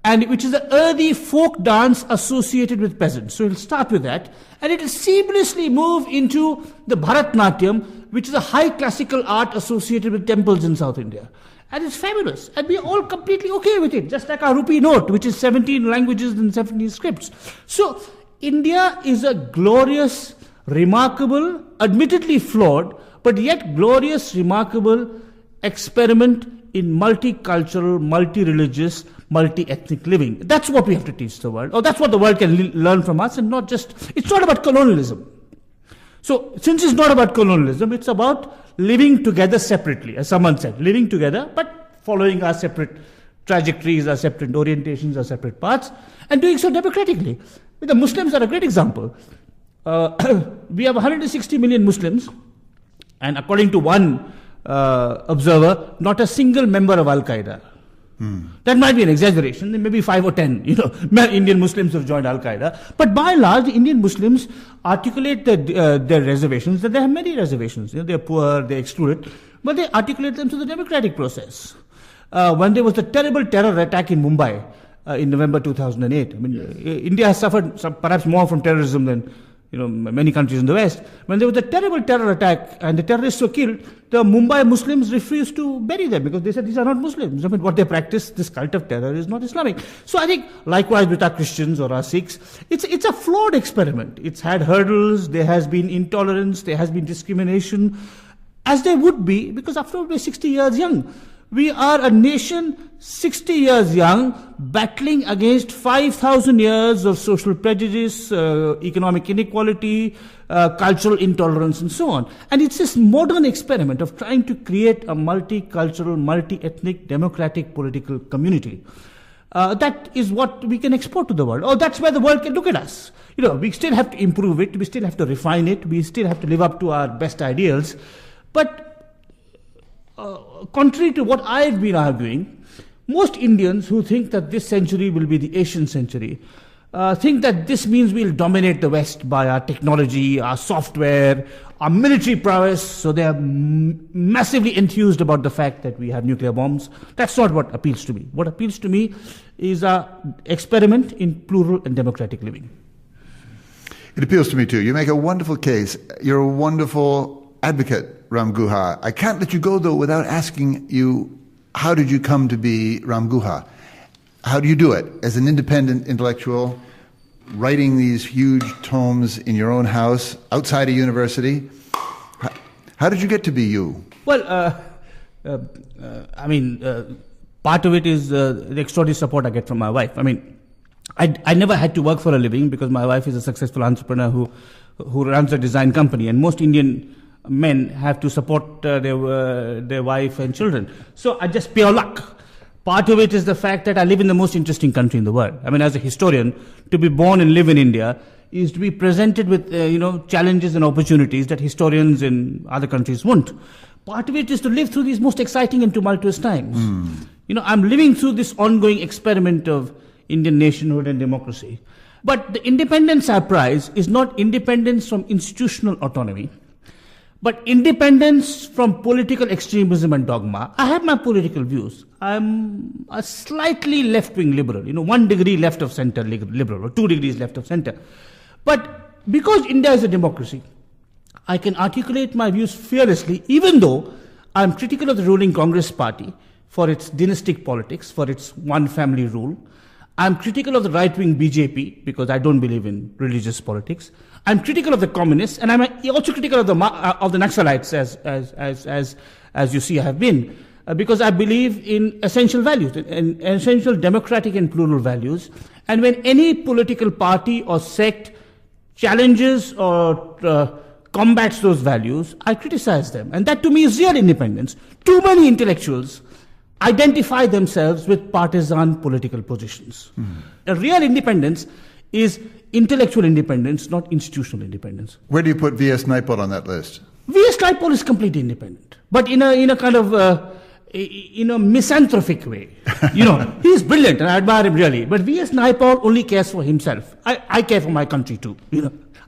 and which is an earthy folk dance associated with peasants. So it'll start with that, and it'll seamlessly move into the Bharatnatyam, which is a high classical art associated with temples in South India. And it's fabulous. And we're all completely okay with it, just like our rupee note, which is 17 languages and 17 scripts. So India is a glorious, remarkable, admittedly flawed, but yet glorious, remarkable experiment in multicultural, multi-religious, multi-ethnic living. That's what we have to teach the world, or that's what the world can learn from us, and it's not about colonialism. So, since it's not about colonialism, it's about living together separately, as someone said, living together, but following our separate trajectories, our separate orientations, our separate paths, and doing so democratically. The Muslims are a great example. We have 160 million Muslims, and according to one observer, not a single member of Al-Qaeda. That might be an exaggeration. There may be 5 or 10, Indian Muslims have joined Al-Qaeda. But by and large, the Indian Muslims articulate their reservations, that they have many reservations. They're poor, they're excluded, but they articulate them through the democratic process. When there was the terrible terror attack in Mumbai in November 2008, I mean, India has suffered perhaps more from terrorism than many countries in the West. When there was a terrible terror attack and the terrorists were killed, the Mumbai Muslims refused to bury them because they said these are not Muslims. I mean, what they practice, this cult of terror, is not Islamic. So I think, likewise with our Christians or our Sikhs, it's a flawed experiment. It's had hurdles, there has been intolerance, there has been discrimination, as there would be, because after all, we're 60 years young. We are a nation 60 years young, battling against 5,000 years of social prejudice, economic inequality, cultural intolerance, and so on. And it's this modern experiment of trying to create a multicultural, multi-ethnic, democratic political community. That is what we can export to the world. Or that's where the world can look at us. We still have to improve it, we still have to refine it, we still have to live up to our best ideals. But contrary to what I've been arguing, most Indians who think that this century will be the Asian century think that this means we'll dominate the West by our technology, our software, our military prowess. So they are massively enthused about the fact that we have nuclear bombs. That's not what appeals to me. What appeals to me is our experiment in plural and democratic living. It appeals to me too. You make a wonderful case. You're a wonderful advocate, Ram Guha. I can't let you go, though, without asking you, how did you come to be Ram Guha? How do you do it as an independent intellectual, writing these huge tomes in your own house, outside a university? How did you get to be you? Well, part of it is the extraordinary support I get from my wife. I mean, I never had to work for a living because my wife is a successful entrepreneur who runs a design company, and most Indian men have to support their wife and children. So I just pure luck. Part of it is the fact that I live in the most interesting country in the world. I mean, as a historian, to be born and live in India is to be presented with, challenges and opportunities that historians in other countries won't. Part of it is to live through these most exciting and tumultuous times. I'm living through this ongoing experiment of Indian nationhood and democracy. But the independence I prize is not independence from institutional autonomy, but independence from political extremism and dogma. I have my political views. I'm a slightly left-wing liberal, 1 degree left of center liberal, or 2 degrees left of center. But because India is a democracy, I can articulate my views fearlessly, even though I'm critical of the ruling Congress party for its dynastic politics, for its one-family rule. I'm critical of the right-wing BJP because I don't believe in religious politics. I'm critical of the communists, and I'm also critical of the Naxalites, as you see I have been, because I believe in essential values, in essential democratic and plural values. And when any political party or sect challenges or combats those values, I criticize them. And that to me is real independence. Too many intellectuals identify themselves with partisan political positions. A real independence is intellectual independence, not institutional independence. Where do you put V.S. Naipaul on that list? V.S. Naipaul is completely independent, but in a kind of misanthropic way. He's brilliant and I admire him really, but V.S. Naipaul only cares for himself. I care for my country too.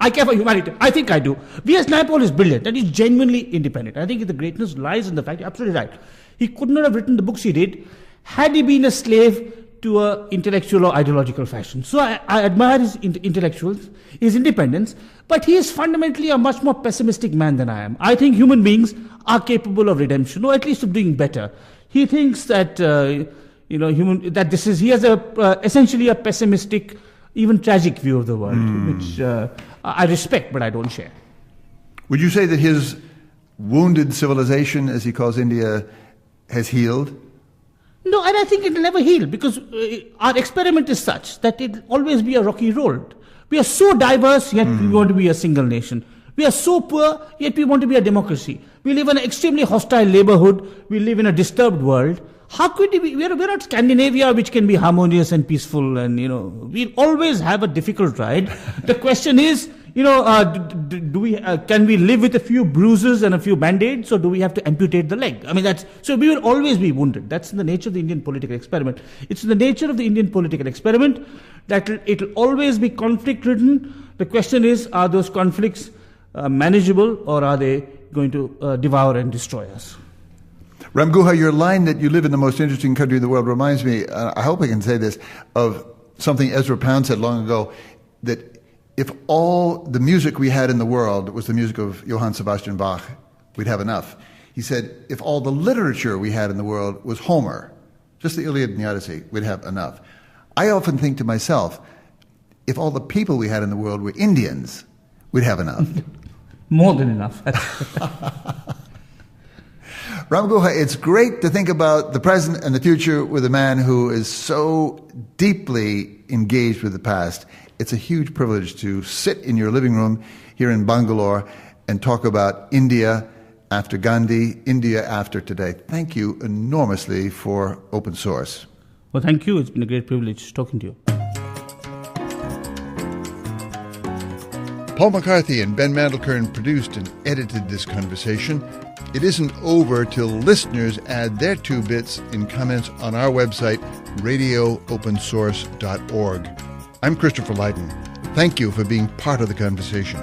I care for humanity. I think I do. V.S. Naipaul is brilliant and he's genuinely independent. I think the greatness lies in the fact, you're absolutely right. He could not have written the books he did had he been a slave to an intellectual or ideological fashion. So I admire his intellectuals, his independence, but he is fundamentally a much more pessimistic man than I am. I think human beings are capable of redemption, or at least of doing better. He thinks that he has essentially a pessimistic, even tragic view of the world, which I respect, but I don't share. Would you say that his wounded civilization, as he calls India, has healed? No, and I think it will never heal, because our experiment is such that it will always be a rocky road. We are so diverse, yet we want to be a single nation. We are so poor, yet we want to be a democracy. We live in an extremely hostile neighborhood. We live in a disturbed world. How could we be? We're not Scandinavia, which can be harmonious and peaceful, and we'll always have a difficult ride. The question is, can we live with a few bruises and a few band-aids, or do we have to amputate the leg? I mean, so we will always be wounded. That's in the nature of the Indian political experiment. It's in the nature of the Indian political experiment that it will always be conflict-ridden. The question is, are those conflicts manageable, or are they going to devour and destroy us? Ram Guha, your line that you live in the most interesting country in the world reminds me, I hope I can say this, of something Ezra Pound said long ago, that if all the music we had in the world was the music of Johann Sebastian Bach, we'd have enough. He said, if all the literature we had in the world was Homer, just the Iliad and the Odyssey, we'd have enough. I often think to myself, if all the people we had in the world were Indians, we'd have enough. More than enough. Ram Guha, it's great to think about the present and the future with a man who is so deeply engaged with the past. It's a huge privilege to sit in your living room here in Bangalore and talk about India after Gandhi, India after today. Thank you enormously for Open Source. Well, thank you. It's been a great privilege talking to you. Paul McCarthy and Ben Mandelkern produced and edited this conversation. It isn't over till listeners add their 2 bits in comments on our website, radioopensource.org. I'm Christopher Lydon. Thank you for being part of the conversation.